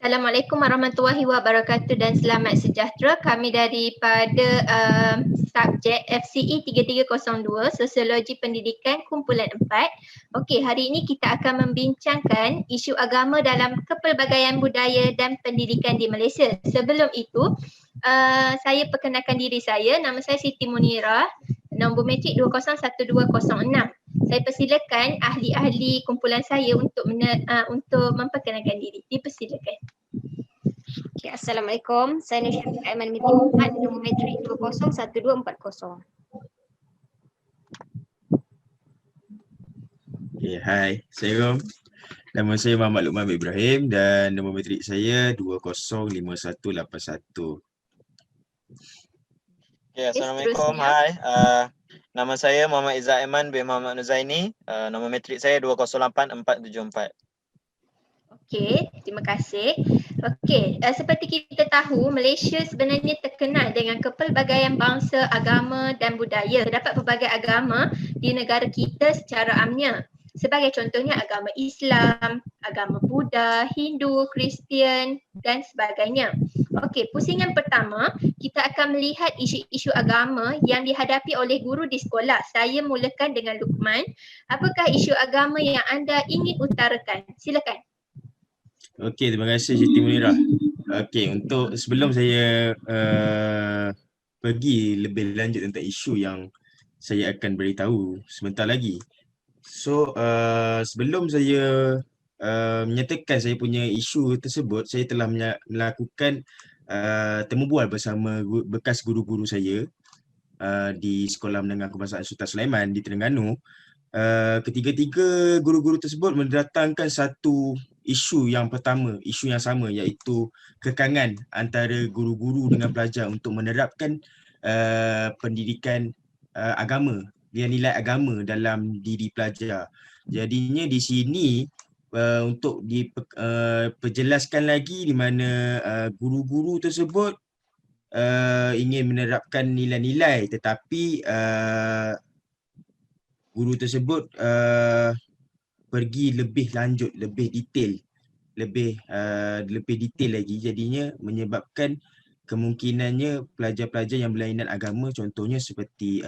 Assalamualaikum warahmatullahi wabarakatuh dan selamat sejahtera. Kami daripada subjek FCE 3302 Sosiologi Pendidikan Kumpulan 4. Okey, hari ini kita akan membincangkan isu agama dalam kepelbagaian budaya dan pendidikan di Malaysia. Sebelum itu, saya perkenalkan diri saya. Nama saya Siti Munirah, nombor metrik 201206. Saya persilakan ahli-ahli kumpulan saya untuk memperkenalkan diri. Dipersilakan. Okay, Assalamualaikum. Saya Nur Syafiq Aiman binti Muhammad, nombor metrik 201240. Okay, hai. Assalamualaikum. Nama saya Muhammad Luqman Ibrahim dan nombor metrik saya 205181. Okay, Assalamualaikum. Hai. Nama saya Muhammad Izzat Aiman bin Muhammad Nuzaini. Nombor metrik saya 208474. Okey, terima kasih. Okey, seperti kita tahu, Malaysia sebenarnya terkenal dengan kepelbagaian bangsa, agama dan budaya. Terdapat pelbagai agama di negara kita secara amnya. Sebagai contohnya agama Islam, agama Buddha, Hindu, Kristian dan sebagainya. Okey, pusingan pertama, kita akan melihat isu-isu agama yang dihadapi oleh guru di sekolah. Saya mulakan dengan Luqman. Apakah isu agama yang anda ingin utarakan? Silakan. Okey, terima kasih Siti Munirah. Okey, untuk sebelum saya pergi lebih lanjut tentang isu yang saya akan beritahu sebentar lagi. So, sebelum saya menyatakan saya punya isu tersebut, saya telah melakukan temu bual bersama bekas guru-guru saya di Sekolah Menengah Kebangsaan Sultan Sulaiman di Terengganu. Ketiga-tiga guru-guru tersebut mendatangkan satu isu yang pertama, isu yang sama, iaitu kekangan antara guru-guru dengan pelajar untuk menerapkan pendidikan agama, nilai agama dalam diri pelajar. Jadinya di sini untuk diperjelaskan lagi di mana guru-guru tersebut ingin menerapkan nilai-nilai, tetapi guru tersebut pergi lebih lanjut, lebih detail lagi, jadinya menyebabkan kemungkinannya pelajar-pelajar yang berlainan agama, contohnya seperti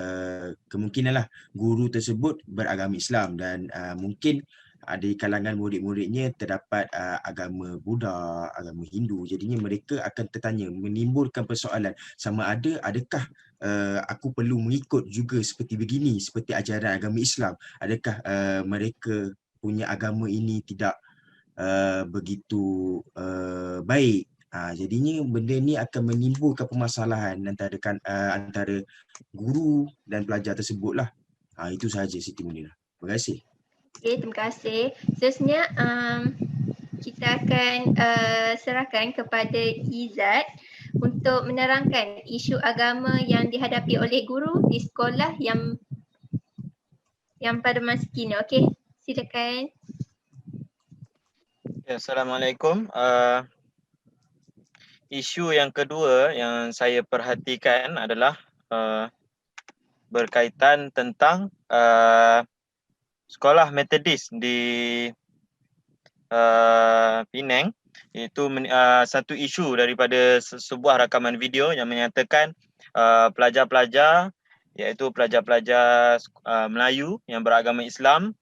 kemungkinanlah guru tersebut beragama Islam dan mungkin di kalangan murid-muridnya terdapat agama Buddha, agama Hindu. Jadinya mereka akan tertanya, menimbulkan persoalan sama adakah aku perlu mengikut juga seperti begini, seperti ajaran agama Islam? Adakah mereka punya agama ini tidak begitu baik? Jadinya benda ni akan menimbulkan permasalahan antara guru dan pelajar tersebutlah. Itu sahaja Siti Munirah. Terima kasih. Okey, terima kasih. Seterusnya kita akan serahkan kepada Izzat untuk menerangkan isu agama yang dihadapi oleh guru di sekolah yang pada masa kini. Okey, silakan. Ya, Assalamualaikum. Isu yang kedua yang saya perhatikan adalah berkaitan tentang sekolah Metodis di Penang, iaitu satu isu daripada sebuah rakaman video yang menyatakan pelajar-pelajar, iaitu pelajar-pelajar Melayu yang beragama Islam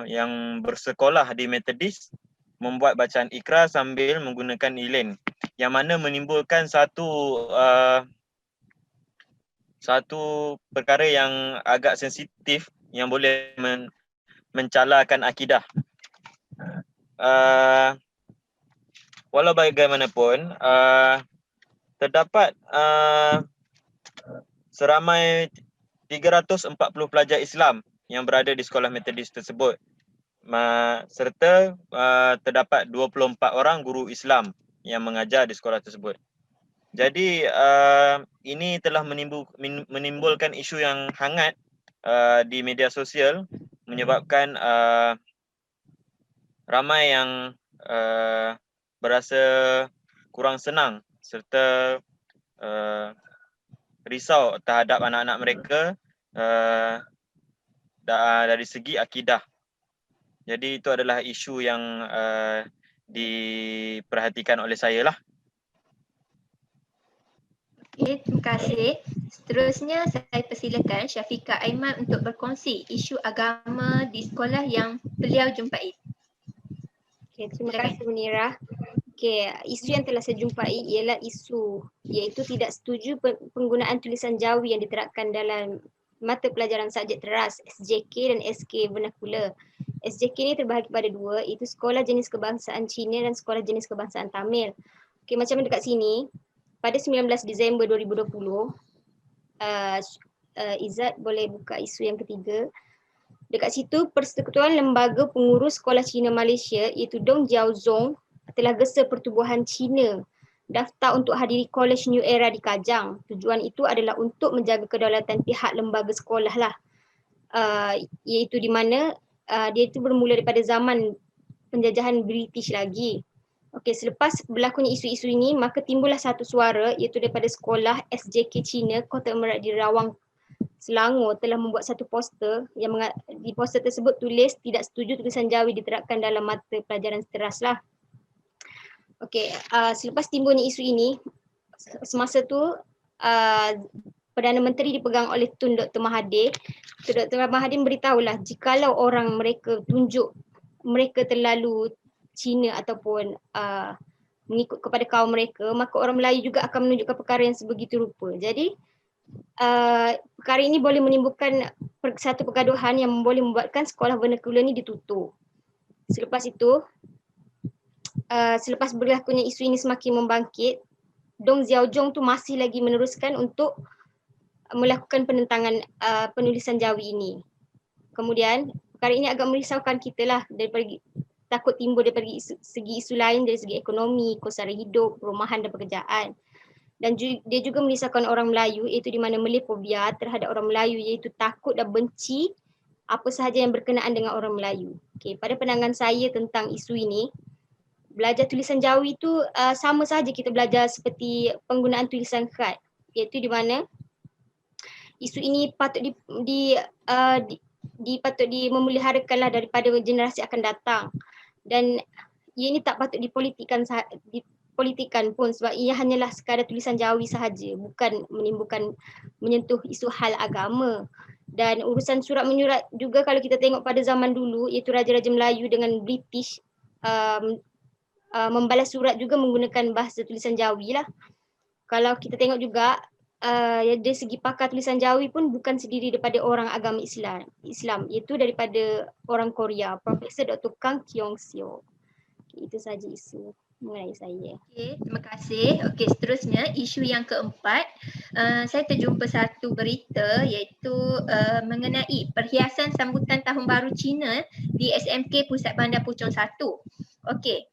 yang bersekolah di Metodis membuat bacaan ikrar sambil menggunakan lilin, yang mana menimbulkan satu perkara yang agak sensitif yang boleh mencalakan akidah. Walau bagaimanapun, terdapat seramai 340 pelajar Islam yang berada di sekolah Metodis tersebut, serta terdapat 24 orang guru Islam yang mengajar di sekolah tersebut. Jadi ini telah menimbulkan isu yang hangat di media sosial, menyebabkan ramai yang berasa kurang senang serta risau terhadap anak-anak mereka dari segi akidah. Jadi itu adalah isu yang diperhatikan oleh saya lah. Okey, terima kasih. Seterusnya saya persilakan Syafiqah Aiman untuk berkongsi isu agama di sekolah yang beliau jumpai. Okay, terima Silakan. kasih Munirah. Okay, isu yang telah saya jumpai ialah isu iaitu tidak setuju penggunaan tulisan Jawi yang diterapkan dalam mata pelajaran subjek teras SJK dan SK Vernacular. SJK ni terbahagi pada dua, iaitu Sekolah Jenis Kebangsaan Cina dan Sekolah Jenis Kebangsaan Tamil. Okay, macam dekat sini, pada 19 Disember 2020, Izzat boleh buka isu yang ketiga. Dekat situ, Persekutuan Lembaga Pengurus Sekolah Cina Malaysia iaitu Dong Jiaozhong telah gesa Pertubuhan Cina daftar untuk hadiri College New Era di Kajang. Tujuan itu adalah untuk menjaga kedaulatan pihak lembaga sekolah lah. Iaitu di mana dia itu bermula daripada zaman penjajahan British lagi. Okey, selepas berlakunya isu-isu ini, maka timbullah satu suara iaitu daripada sekolah SJK Cina Kota Emerald di Rawang, Selangor telah membuat satu poster yang di poster tersebut tulis tidak setuju tulisan Jawi diterapkan dalam mata pelajaran teras lah. Okey, selepas timbulnya isu ini, semasa tu Perdana Menteri dipegang oleh Tun Dr. Mahathir. Tun Dr. Mahathir beritahulah jikalau orang mereka tunjuk mereka terlalu Cina ataupun mengikut kepada kaum mereka, maka orang Melayu juga akan menunjukkan perkara yang sebegitu rupa. Jadi perkara ini boleh menimbulkan satu pergaduhan yang boleh membuatkan sekolah vernacular ni ditutup. Selepas itu, selepas berlakunya isu ini semakin membangkit, Dong Jiaozhong tu masih lagi meneruskan untuk melakukan penentangan penulisan Jawi ini. Kemudian perkara ini agak merisaukan kita lah daripada takut timbul daripada segi isu lain dari segi ekonomi, kos sara hidup, perumahan dan pekerjaan. Dan dia juga merisaukan orang Melayu iaitu di mana Malayphobia terhadap orang Melayu iaitu takut dan benci apa sahaja yang berkenaan dengan orang Melayu. Okay, pada pandangan saya tentang isu ini, belajar tulisan Jawi itu sama saja kita belajar seperti penggunaan tulisan khat, iaitu di mana isu ini patut patut memeliharakanlah daripada generasi akan datang. Dan ia ini tak patut dipolitikkan pun sebab ia hanyalah sekadar tulisan Jawi sahaja, bukan menyentuh isu hal agama. Dan urusan surat menyurat juga kalau kita tengok pada zaman dulu iaitu Raja-Raja Melayu dengan British membalas surat juga menggunakan bahasa tulisan Jawi lah. Kalau kita tengok juga dari segi pakar tulisan Jawi pun bukan sendiri daripada orang agama Islam iaitu daripada orang Korea, Profesor Dr. Kang Kyong Seo. Itu saja isu mengenai saya. Okey, terima kasih. Okey, seterusnya isu yang keempat, saya terjumpa satu berita iaitu mengenai perhiasan sambutan Tahun Baru Cina di SMK Pusat Bandar Puchong 1. Okey.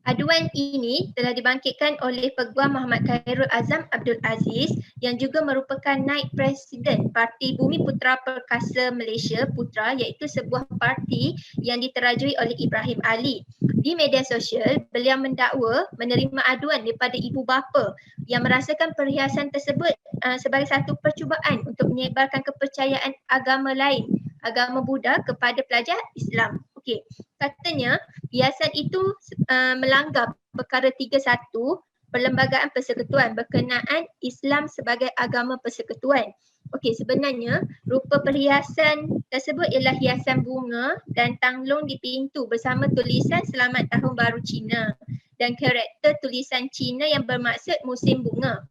Aduan ini telah dibangkitkan oleh Peguam Muhammad Khairul Azam Abdul Aziz yang juga merupakan naib presiden Parti Bumi Putera Perkasa Malaysia Putra, iaitu sebuah parti yang diterajui oleh Ibrahim Ali. Di media sosial, beliau mendakwa menerima aduan daripada ibu bapa yang merasakan perhiasan tersebut sebagai satu percubaan untuk menyebarkan kepercayaan agama lain, agama Buddha kepada pelajar Islam. Okey, katanya hiasan itu melanggar perkara 31 Perlembagaan Persekutuan berkenaan Islam sebagai agama persekutuan. Okey, sebenarnya rupa perhiasan tersebut ialah hiasan bunga dan tanglung di pintu bersama tulisan Selamat Tahun Baru Cina dan karakter tulisan Cina yang bermaksud musim bunga.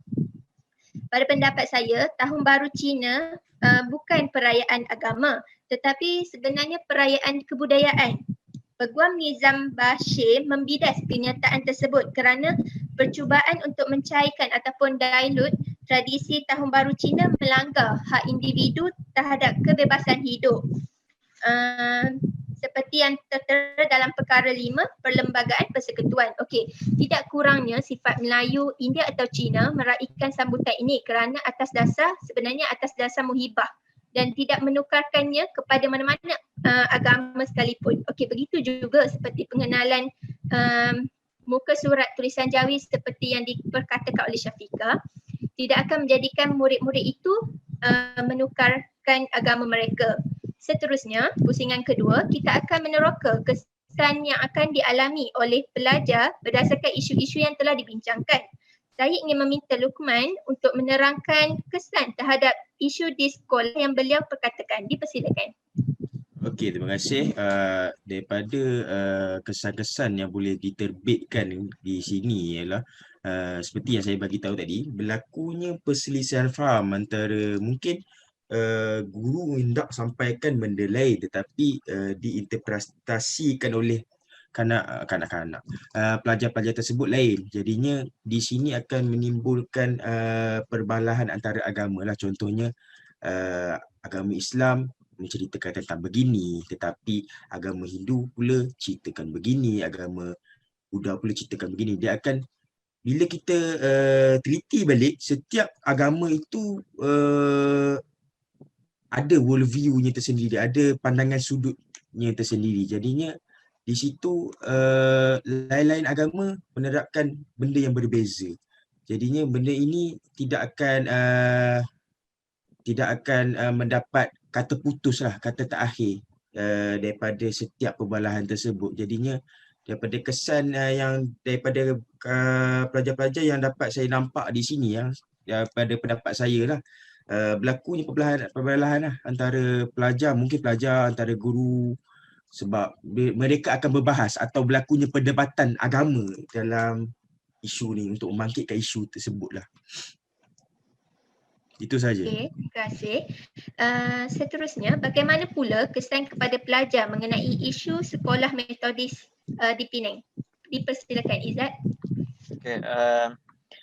Pada pendapat saya, Tahun Baru Cina bukan perayaan agama tetapi sebenarnya perayaan kebudayaan. Peguam Nizam Bashir membidas kenyataan tersebut kerana percubaan untuk mencairkan ataupun dilute tradisi Tahun Baru Cina melanggar hak individu terhadap kebebasan hidup. Seperti yang tertera dalam perkara 5 Perlembagaan Persekutuan. Okey, tidak kurangnya sifat Melayu, India atau Cina meraihkan sambutan ini kerana atas dasar muhibah dan tidak menukarkannya kepada mana-mana agama sekalipun. Okey, begitu juga seperti pengenalan muka surat tulisan Jawi seperti yang diperkatakan oleh Syafiqah, tidak akan menjadikan murid-murid itu menukarkan agama mereka. Seterusnya, pusingan kedua, kita akan meneroka kesan yang akan dialami oleh pelajar berdasarkan isu-isu yang telah dibincangkan. Saya ingin meminta Luqman untuk menerangkan kesan terhadap isu di sekolah yang beliau perkatakan. Dipersilakan. Okey, terima kasih. Daripada kesan-kesan yang boleh diterbitkan di sini ialah seperti yang saya bagi tahu tadi, berlakunya perselisihan faham antara mungkin guru hendak sampaikan benda lain tetapi diinterpretasikan oleh kanak-kanak, pelajar-pelajar tersebut lain. Jadinya di sini akan menimbulkan perbalahan antara agama lah. Contohnya agama Islam menceritakan tentang begini, tetapi agama Hindu pula ceritakan begini, agama Buddha pula ceritakan begini. Dia akan, bila kita teliti balik, setiap agama itu ada worldview-nya tersendiri, ada pandangan sudutnya tersendiri. Jadinya di situ lain-lain agama menerapkan benda yang berbeza. Jadinya benda ini tidak akan mendapat kata putus lah, kata terakhir daripada setiap perbalahan tersebut. Jadinya daripada kesan yang daripada pelajar-pelajar yang dapat saya nampak di sini, daripada pendapat saya lah, berlakunya perbalahan lah antara pelajar, mungkin pelajar antara guru, sebab mereka akan berbahas atau berlakunya perdebatan agama dalam isu ni untuk membangkitkan isu tersebut lah. Itu saja. Okey, terima kasih. Seterusnya, bagaimana pula kesan kepada pelajar mengenai isu sekolah metodis di Penang? Dipersilakan Izzat. Okay,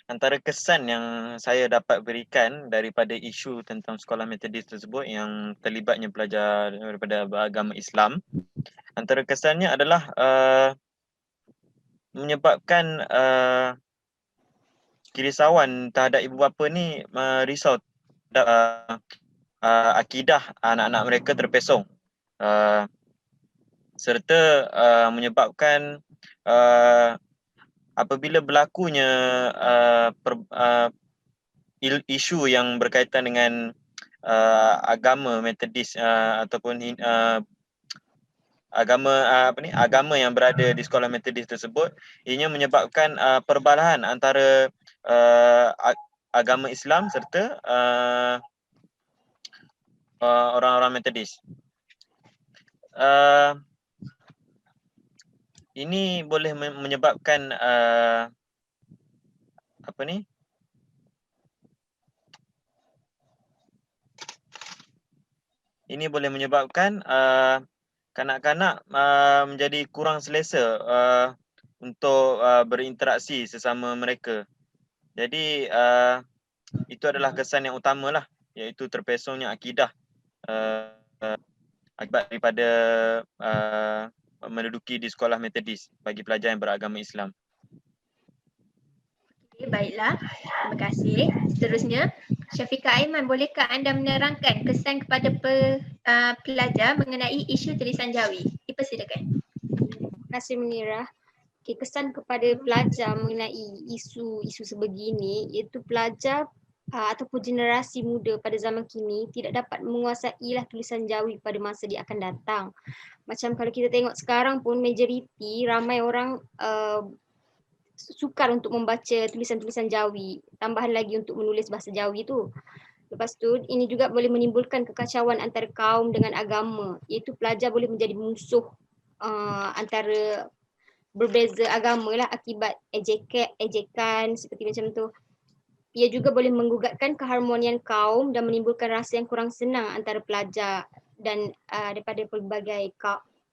antara kesan yang saya dapat berikan daripada isu tentang sekolah metodis tersebut yang terlibatnya pelajar daripada agama Islam, antara kesannya adalah menyebabkan kerisauan terhadap ibu bapa ni risau terhadap akidah anak-anak mereka terpesong, serta menyebabkan apabila berlakunya isu yang berkaitan dengan agama metodis ataupun agama yang berada di sekolah metodis tersebut, ianya menyebabkan perbalahan antara agama Islam serta orang-orang metodis. Ini boleh menyebabkan ini boleh menyebabkan kanak-kanak menjadi kurang selesa untuk berinteraksi sesama mereka. Jadi itu adalah kesan yang utamalah, iaitu terpesongnya akidah akibat daripada menduduki di sekolah metodis bagi pelajar yang beragama Islam. Okay, baiklah, terima kasih. Seterusnya, Syafiqah Aiman, bolehkah anda menerangkan kesan kepada pelajar mengenai isu tulisan Jawi? Dipersilakan. Terima kasih Munirah. Okay, kesan kepada pelajar mengenai isu sebegini, iaitu pelajar ataupun generasi muda pada zaman kini tidak dapat menguasai lah tulisan Jawi pada masa dia akan datang. Macam kalau kita tengok sekarang pun majoriti ramai orang sukar untuk membaca tulisan-tulisan Jawi, tambahan lagi untuk menulis bahasa Jawi tu. Lepas tu ini juga boleh menimbulkan kekacauan antara kaum dengan agama, iaitu pelajar boleh menjadi musuh antara berbeza agama lah akibat ejekan seperti macam tu. Ia juga boleh menggugatkan keharmonian kaum dan menimbulkan rasa yang kurang senang antara pelajar dan daripada pelbagai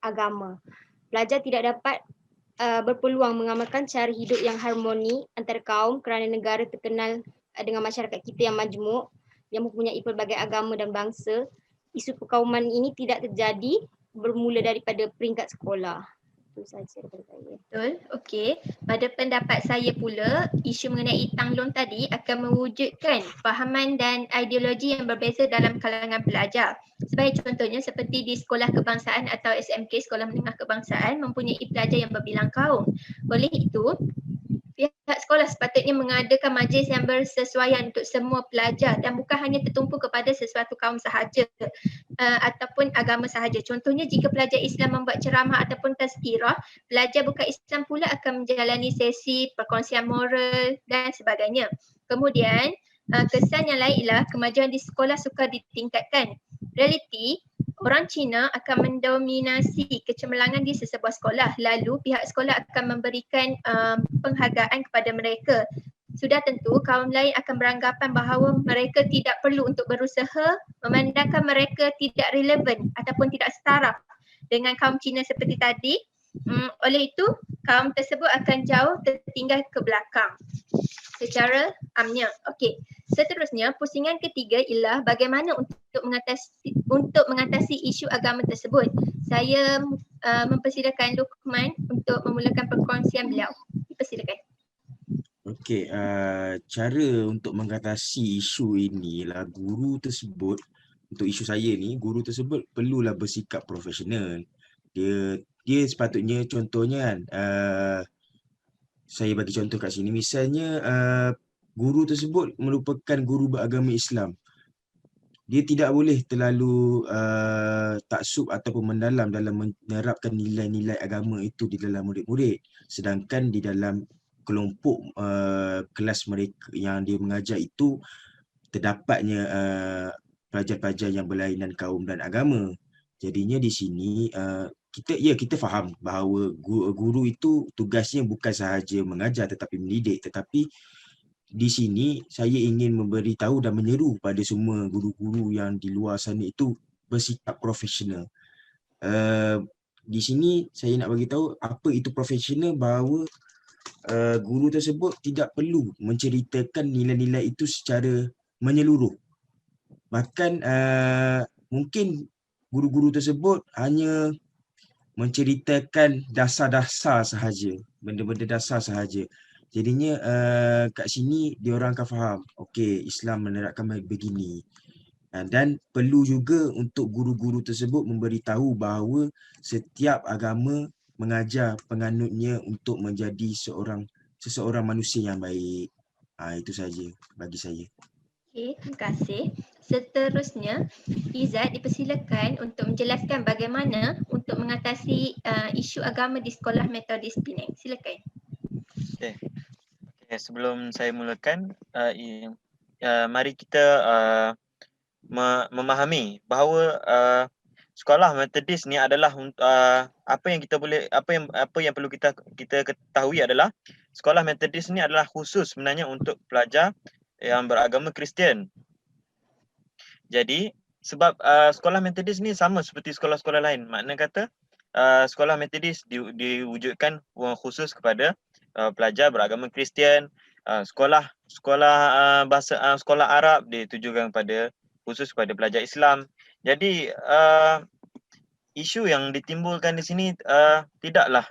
agama. Pelajar tidak dapat berpeluang mengamalkan cara hidup yang harmoni antara kaum kerana negara terkenal dengan masyarakat kita yang majmuk, yang mempunyai pelbagai agama dan bangsa. Isu perkauman ini tidak terjadi bermula daripada peringkat sekolah. Itu sahaja daripada saya. Betul, okey. Pada pendapat saya pula, isu mengenai Tanglong tadi akan mewujudkan fahaman dan ideologi yang berbeza dalam kalangan pelajar. Sebagai contohnya seperti di sekolah kebangsaan atau SMK, sekolah menengah kebangsaan, mempunyai pelajar yang berbilang kaum. Oleh itu, pihak pihak sekolah sepatutnya mengadakan majlis yang bersesuaian untuk semua pelajar dan bukan hanya tertumpu kepada sesuatu kaum sahaja ataupun agama sahaja. Contohnya jika pelajar Islam membuat ceramah ataupun tazkirah, pelajar bukan Islam pula akan menjalani sesi perkongsian moral dan sebagainya. Kemudian kesan yang lain ialah kemajuan di sekolah sukar ditingkatkan. Realiti, orang Cina akan mendominasi kecemerlangan di sesebuah sekolah, lalu pihak sekolah akan memberikan penghargaan kepada mereka. Sudah tentu kaum lain akan beranggapan bahawa mereka tidak perlu untuk berusaha, memandangkan mereka tidak relevan ataupun tidak setara dengan kaum Cina seperti tadi. Oleh itu, kaum tersebut akan jauh tertinggal ke belakang secara amnya. Okey. Seterusnya, pusingan ketiga ialah bagaimana untuk mengatasi isu agama tersebut. Saya mempersilakan Luqman untuk memulakan perkongsian beliau. Dipersilakan. Okey, cara untuk mengatasi isu ini ialah guru tersebut, untuk isu saya ni, guru tersebut perlulah bersikap profesional. Dia sepatutnya, contohnya kan, saya bagi contoh kat sini, misalnya guru tersebut merupakan guru beragama Islam. Dia tidak boleh terlalu taksub ataupun mendalam dalam menerapkan nilai-nilai agama itu di dalam murid-murid. Sedangkan di dalam kelompok kelas mereka yang dia mengajar itu terdapatnya pelajar-pelajar yang berlainan kaum dan agama. Jadinya di sini kita faham bahawa guru itu tugasnya bukan sahaja mengajar tetapi mendidik, tetapi di sini saya ingin memberitahu dan menyeru pada semua guru-guru yang di luar sana itu bersikap profesional. Di sini saya nak bagi tahu apa itu profesional, bahawa guru tersebut tidak perlu menceritakan nilai-nilai itu secara menyeluruh. Bahkan mungkin guru-guru tersebut hanya menceritakan dasar-dasar sahaja, benda-benda dasar sahaja. Jadinya kat sini diorang akan faham, okey, Islam menerapkan begini. Dan perlu juga untuk guru-guru tersebut memberitahu bahawa setiap agama mengajar penganutnya untuk menjadi seseorang manusia yang baik. Itu saja bagi saya. Okey, terima kasih. Seterusnya, Izzat dipersilakan untuk menjelaskan bagaimana untuk mengatasi isu agama di sekolah Methodist Penang. Silakan. Okay, sebelum saya mulakan, mari kita memahami bahawa sekolah Methodist ni adalah apa yang perlu kita ketahui adalah sekolah Methodist ni adalah khusus sebenarnya untuk pelajar yang beragama Kristian. Jadi sebab sekolah Methodist ni sama seperti sekolah-sekolah lain, makna kata sekolah Methodist diwujudkan khusus kepada pelajar beragama Kristian. Sekolah Arab ditujukan khusus kepada pelajar Islam. Jadi isu yang ditimbulkan di sini tidaklah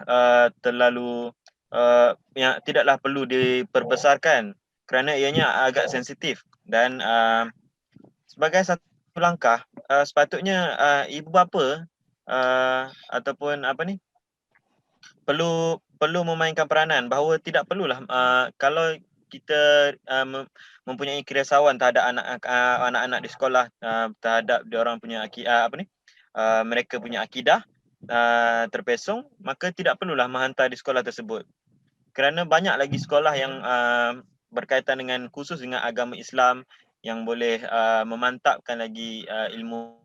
terlalu tidaklah perlu diperbesarkan kerana ianya agak sensitif, dan sebagai satu langkah sepatutnya ibu bapa ataupun perlu memainkan peranan bahawa tidak perlulah kalau kita mempunyai kerisauan terhadap anak-anak di sekolah terhadap diorang punya mereka punya akidah terpesong, maka tidak perlulah menghantar di sekolah tersebut. Kerana banyak lagi sekolah yang berkaitan dengan khusus dengan agama Islam yang boleh memantapkan lagi ilmu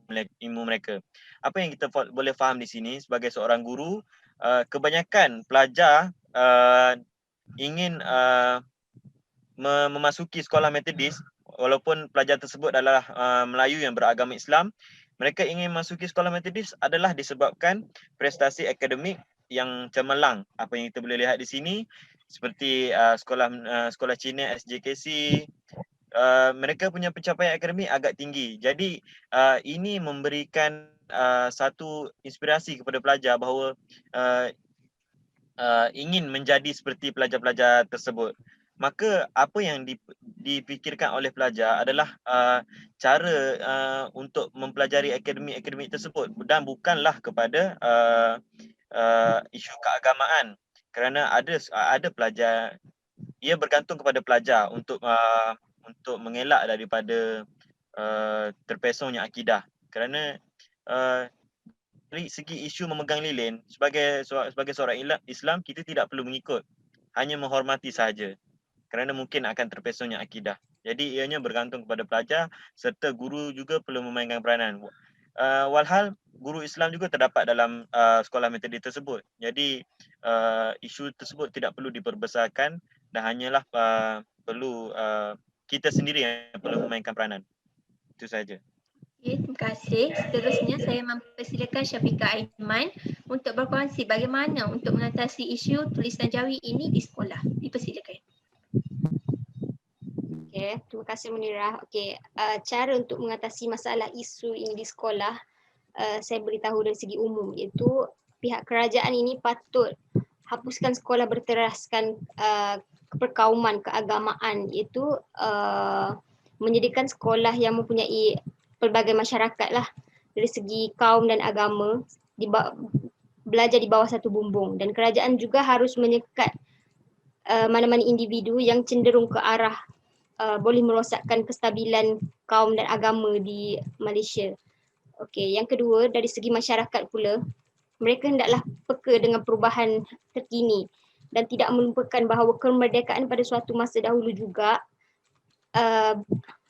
mereka. Apa yang kita boleh faham di sini sebagai seorang guru, kebanyakan pelajar ingin memasuki sekolah Methodist, walaupun pelajar tersebut adalah Melayu yang beragama Islam. Mereka ingin masuki sekolah Methodist adalah disebabkan prestasi akademik yang cemerlang. Apa yang kita boleh lihat di sini seperti sekolah Cina SJKC, mereka punya pencapaian akademik agak tinggi. Jadi ini memberikan satu inspirasi kepada pelajar bahawa ingin menjadi seperti pelajar-pelajar tersebut. Maka apa yang dipikirkan oleh pelajar adalah cara untuk mempelajari akademik tersebut, dan bukanlah kepada isu keagamaan. Kerana ada pelajar ia bergantung kepada pelajar untuk mengelak daripada terpesongnya akidah. Kerana dari segi isu memegang lilin, sebagai seorang Islam, kita tidak perlu mengikut, hanya menghormati sahaja. Kerana mungkin akan terpesongnya akidah. Jadi ianya bergantung kepada pelajar serta guru juga perlu memainkan peranan. Walhal guru Islam juga terdapat dalam sekolah metodis tersebut. Jadi isu tersebut tidak perlu diperbesarkan dan hanyalah perlu kita sendiri yang perlu memainkan peranan. Itu saja. Okay, terima kasih. Seterusnya saya mempersilakan Syafiqah Aiman untuk berkongsi bagaimana untuk mengatasi isu tulisan Jawi ini di sekolah. Dipersilakan. Okay, terima kasih Munirah. Okay, cara untuk mengatasi masalah isu ini di sekolah, saya beritahu dari segi umum, iaitu pihak kerajaan ini patut hapuskan sekolah berteraskan keperkauman, keagamaan, iaitu menyediakan sekolah yang mempunyai pelbagai masyarakat lah dari segi kaum dan agama, belajar di bawah satu bumbung. Dan kerajaan juga harus menyekat mana-mana individu yang cenderung ke arah boleh merosakkan kestabilan kaum dan agama di Malaysia. Okey, yang kedua, dari segi masyarakat pula, mereka hendaklah peka dengan perubahan terkini dan tidak melupakan bahawa kemerdekaan pada suatu masa dahulu juga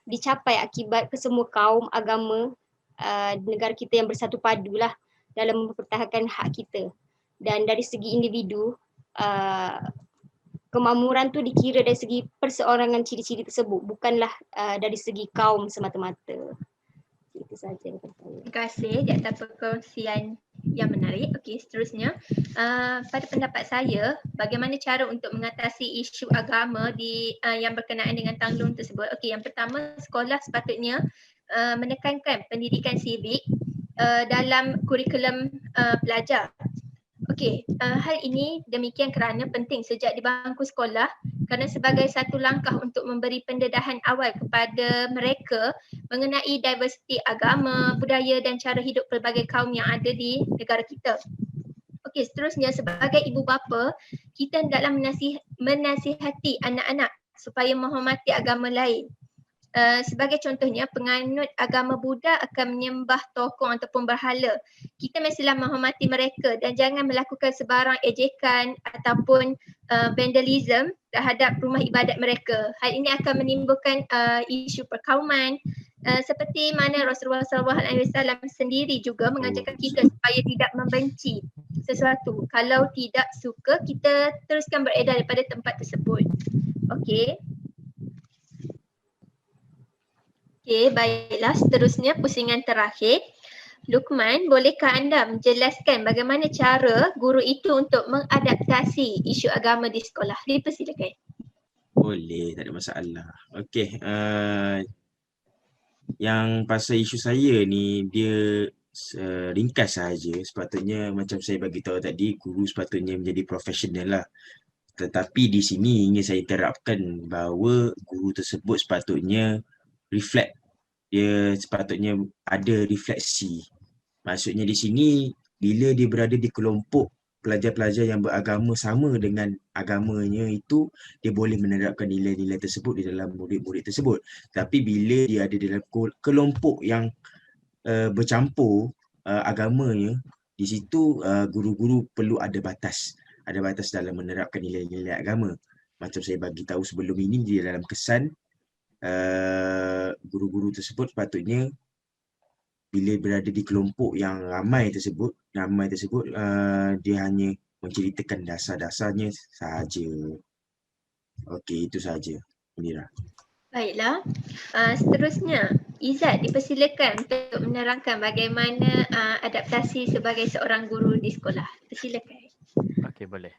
dicapai akibat kesemua kaum, agama negara kita yang bersatu padulah dalam mempertahankan hak kita. Dan dari segi individu, kemakmuran tu dikira dari segi perseorangan ciri-ciri tersebut, bukanlah dari segi kaum semata-mata. Itu saja daripada saya. Terima kasih di atas perkongsian yang menarik. Okey, seterusnya pada pendapat saya, bagaimana cara untuk mengatasi isu agama yang berkenaan dengan tanggung tersebut. Okey, yang pertama, sekolah sepatutnya menekankan pendidikan sivik dalam kurikulum pelajar. Okey, hal ini demikian kerana penting sejak di bangku sekolah kerana sebagai satu langkah untuk memberi pendedahan awal kepada mereka mengenai diversiti agama, budaya dan cara hidup pelbagai kaum yang ada di negara kita. Okey, seterusnya sebagai ibu bapa, kita hendaklah menasihati anak-anak supaya menghormati agama lain. Sebagai contohnya, penganut agama Buddha akan menyembah tokong ataupun berhala. Kita mestilah menghormati mereka dan jangan melakukan sebarang ejekan ataupun vandalism terhadap rumah ibadat mereka. Hal ini akan menimbulkan isu perkauman, seperti mana Rasulullah SAW sendiri juga mengajarkan kita supaya tidak membenci sesuatu. Kalau tidak suka, kita teruskan beredar daripada tempat tersebut. Okey. Okey, baiklah. Seterusnya pusingan terakhir. Lukman, bolehkah anda menjelaskan bagaimana cara guru itu untuk mengadaptasi isu agama di sekolah? Dipersilakan. Boleh, tak ada masalah. Okey, yang pasal isu saya ni dia ringkas sahaja. Sepatutnya macam saya bagi tahu tadi, guru sepatutnya menjadi profesional lah. Tetapi di sini ingin saya terapkan bahawa guru tersebut sepatutnya reflect. Dia sepatutnya ada refleksi. Maksudnya di sini bila dia berada di kelompok pelajar-pelajar yang beragama sama dengan agamanya itu, dia boleh menerapkan nilai-nilai tersebut di dalam murid-murid tersebut. Tapi bila dia ada dalam kelompok yang bercampur agamanya, di situ guru-guru perlu ada batas. Ada batas dalam menerapkan nilai-nilai agama. Macam saya bagi tahu sebelum ini di dalam kesan, guru-guru tersebut sepatutnya bila berada di kelompok yang ramai tersebut dia hanya menceritakan dasar-dasarnya sahaja. Okey, itu sahaja, Munirah. Baiklah. Seterusnya, Izzat dipersilakan untuk menerangkan bagaimana adaptasi sebagai seorang guru di sekolah. Persilakan. Okey, boleh.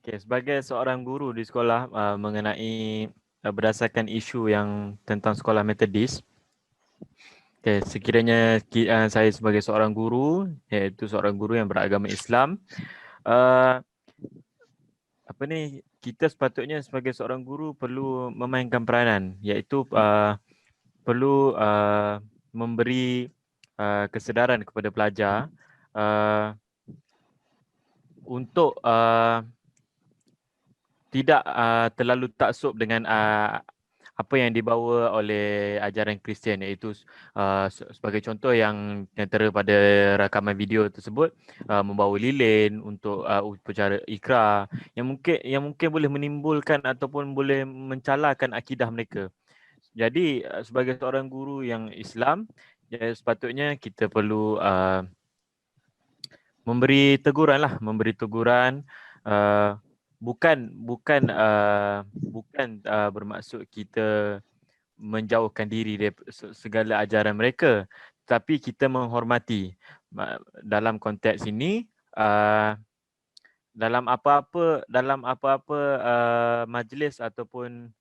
Okey, sebagai seorang guru di sekolah mengenai berdasarkan isu yang tentang sekolah metodis. Okay, sekiranya saya sebagai seorang guru, iaitu seorang guru yang beragama Islam, kita sepatutnya sebagai seorang guru perlu memainkan peranan, iaitu perlu memberi kesedaran kepada pelajar untuk tidak terlalu taksub dengan apa yang dibawa oleh ajaran Kristian, iaitu sebagai contoh yang tera pada rakaman video tersebut, membawa lilin untuk upacara ikrar yang mungkin boleh menimbulkan ataupun boleh mencalakan akidah mereka. Jadi sebagai seorang guru yang Islam, sepatutnya kita perlu memberi teguran bukan bermaksud kita menjauhkan diri dari segala ajaran mereka, tapi kita menghormati. Dalam konteks ini, dalam apa-apa majlis ataupun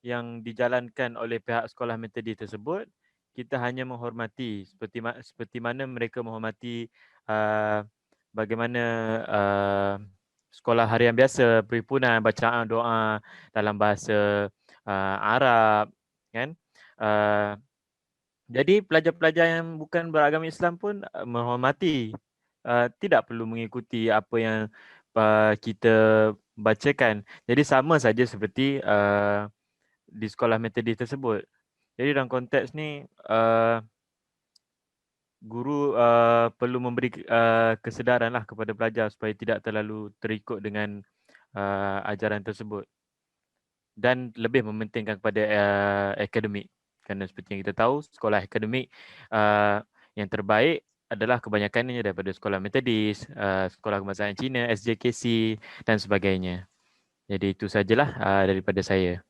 yang dijalankan oleh pihak sekolah Methodist tersebut, kita hanya menghormati seperti mana mereka menghormati bagaimana sekolah harian biasa, perhimpunan, bacaan doa dalam bahasa Arab, kan? Jadi pelajar-pelajar yang bukan beragama Islam pun menghormati, tidak perlu mengikuti apa yang kita bacakan. Jadi sama saja seperti di sekolah Methodist tersebut. Jadi dalam konteks ni, guru perlu memberi kesedaranlah kepada pelajar supaya tidak terlalu terikut dengan ajaran tersebut dan lebih mementingkan kepada akademik, kerana seperti yang kita tahu sekolah akademik yang terbaik adalah kebanyakannya daripada sekolah Methodist, sekolah kebangsaan Cina, SJKC dan sebagainya. Jadi itu sajalah daripada saya.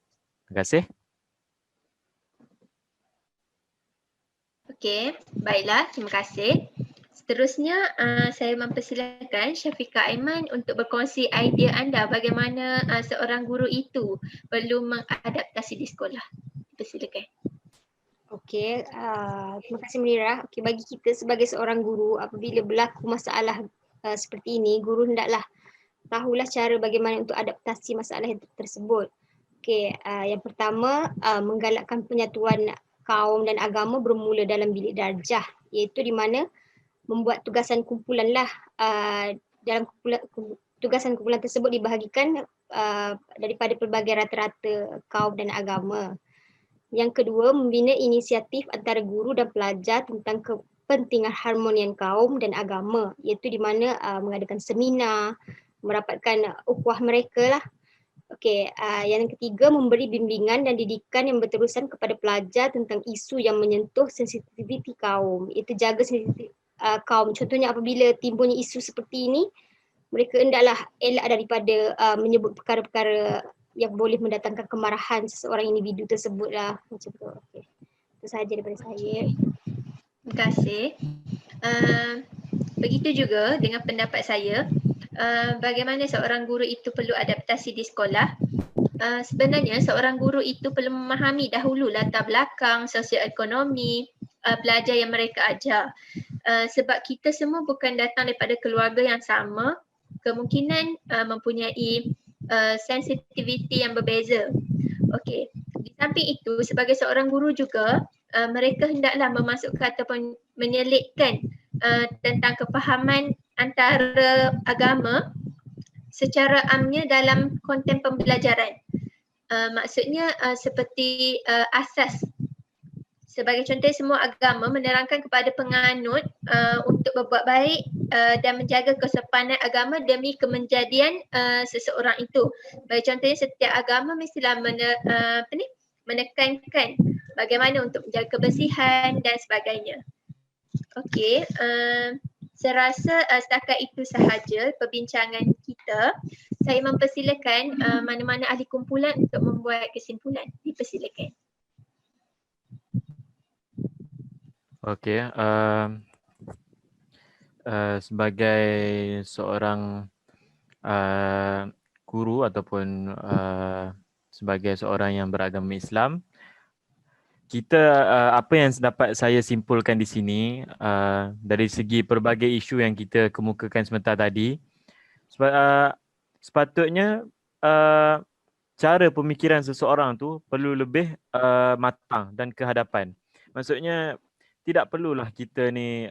Terima kasih. Okey, baiklah, terima kasih. Seterusnya saya mempersilakan Syafiqah Aiman untuk berkongsi idea anda bagaimana seorang guru itu perlu mengadaptasi di sekolah. Persilakan. Okey, terima kasih Munirah. Okey, bagi kita sebagai seorang guru, apabila berlaku masalah seperti ini, guru hendaklah tahulah cara bagaimana untuk adaptasi masalah tersebut. Okey, yang pertama, menggalakkan penyatuan kaum dan agama bermula dalam bilik darjah, iaitu di mana membuat tugasan kumpulan lah. Dalam tugasan kumpulan tersebut dibahagikan daripada pelbagai rata-rata kaum dan agama. Yang kedua, membina inisiatif antara guru dan pelajar tentang kepentingan harmonian kaum dan agama, iaitu di mana mengadakan seminar, merapatkan ukhuwah mereka lah. Okey, yang ketiga, memberi bimbingan dan didikan yang berterusan kepada pelajar tentang isu yang menyentuh sensitiviti kaum, iaitu jaga sensitiviti kaum. Contohnya apabila timbulnya isu seperti ini, mereka hendaklah elak daripada menyebut perkara-perkara yang boleh mendatangkan kemarahan seseorang individu tersebutlah. Macam tu. Okey. Itu sahaja daripada saya. Terima kasih. Begitu juga dengan pendapat saya, bagaimana seorang guru itu perlu adaptasi di sekolah. Sebenarnya seorang guru itu perlu memahami dahulu latar belakang sosioekonomi pelajar yang mereka ajar. Sebab kita semua bukan datang daripada keluarga yang sama, kemungkinan mempunyai sensitiviti yang berbeza. Okey. Di samping itu, sebagai seorang guru juga, mereka hendaklah memasukkan ataupun menyelitkan tentang kefahaman antara agama secara amnya dalam konten pembelajaran. Maksudnya seperti asas. Sebagai contoh, semua agama menerangkan kepada penganut untuk berbuat baik dan menjaga kesopanan agama demi kemenjadian seseorang itu. Bagi contohnya, setiap agama mestilah menekankan bagaimana untuk menjaga kebersihan dan sebagainya. Okey, saya rasa setakat itu sahaja perbincangan kita. Saya mempersilakan mana-mana ahli kumpulan untuk membuat kesimpulan. Dipersilakan. Okey, sebagai seorang guru ataupun sebagai seorang yang beragama Islam, kita apa yang dapat saya simpulkan di sini dari segi pelbagai isu yang kita kemukakan sebentar tadi, sepatutnya cara pemikiran seseorang tu perlu lebih matang dan ke hadapan. Maksudnya tidak perlulah kita ni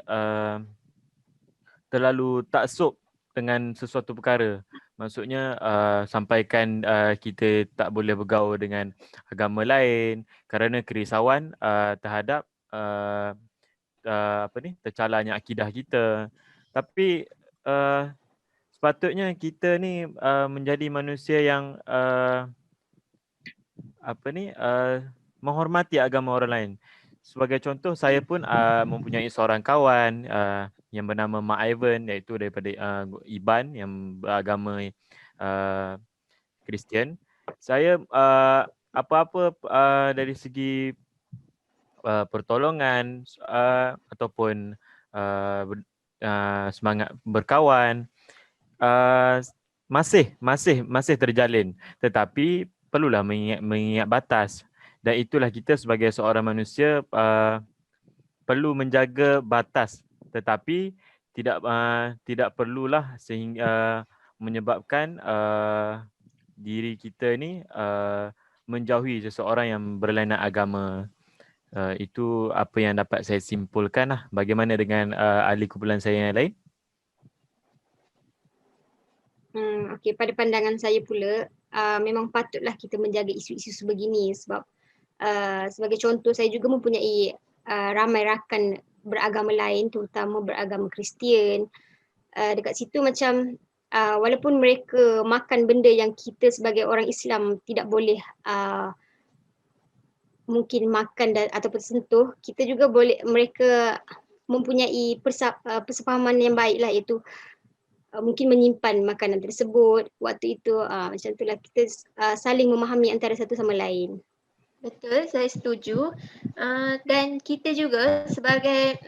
terlalu taksub dengan sesuatu perkara. Maksudnya sampaikan kita tak boleh bergaul dengan agama lain kerana kerisauan terhadap tercalanya akidah kita. Tapi sepatutnya kita ni menjadi manusia yang menghormati agama orang lain. Sebagai contoh, saya pun mempunyai seorang kawan yang bernama Mak Ivan, iaitu daripada Iban yang beragama Kristian. Saya apa-apa dari segi pertolongan ataupun semangat berkawan masih terjalin, tetapi perlulah mengingat batas, dan itulah kita sebagai seorang manusia perlu menjaga batas, tetapi tidak perlulah sehingga menyebabkan diri kita ni menjauhi seseorang yang berlainan agama. Itu apa yang dapat saya simpulkan lah. Bagaimana dengan ahli kumpulan saya yang lain? Okey, pada pandangan saya pula, memang patutlah kita menjaga isu-isu sebegini sebab sebagai contoh, saya juga mempunyai ramai rakan beragama lain, terutama beragama Kristian. Dekat situ macam walaupun mereka makan benda yang kita sebagai orang Islam tidak boleh mungkin makan ataupun sentuh, kita juga boleh, mereka mempunyai persefahaman yang baik lah, iaitu mungkin menyimpan makanan tersebut waktu itu. Macam itulah kita saling memahami antara satu sama lain. Betul, saya setuju. Dan kita juga sebagai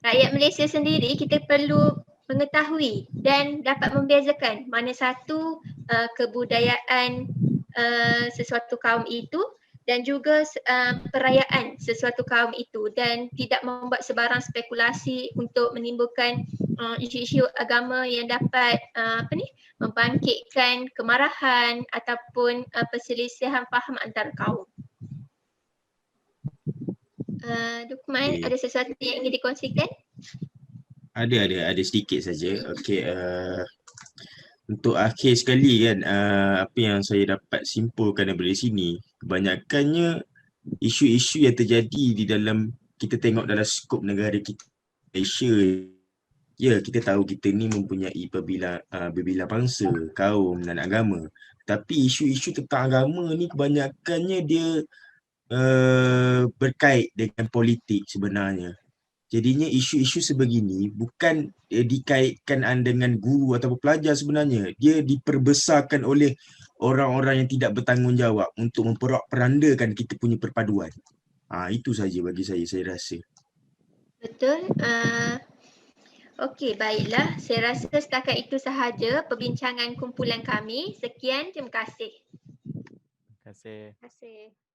rakyat Malaysia sendiri, kita perlu mengetahui dan dapat membezakan mana satu kebudayaan sesuatu kaum itu dan juga perayaan sesuatu kaum itu, dan tidak membuat sebarang spekulasi untuk menimbulkan isu-isu agama yang dapat membangkitkan kemarahan ataupun perselisihan faham antara kaum. Lukman, ada sesuatu yang ingin dikongsikan? Ada sedikit saja. Okey, untuk akhir sekali kan, apa yang saya dapat simpulkan daripada sini, kebanyakannya isu-isu yang terjadi di dalam, kita tengok dalam skop negara kita, Malaysia. Ya, kita tahu kita ni mempunyai berbilang bangsa, kaum dan agama. Tapi isu-isu tentang agama ni kebanyakannya dia berkait dengan politik sebenarnya. Jadinya isu-isu sebegini bukan dikaitkan dengan guru atau pelajar sebenarnya. Dia diperbesarkan oleh orang-orang yang tidak bertanggungjawab untuk memperandakan kita punya perpaduan. Itu saja bagi saya rasa. Betul. Okey, baiklah. Saya rasa setakat itu sahaja perbincangan kumpulan kami. Sekian, terima kasih. Terima kasih. Terima kasih.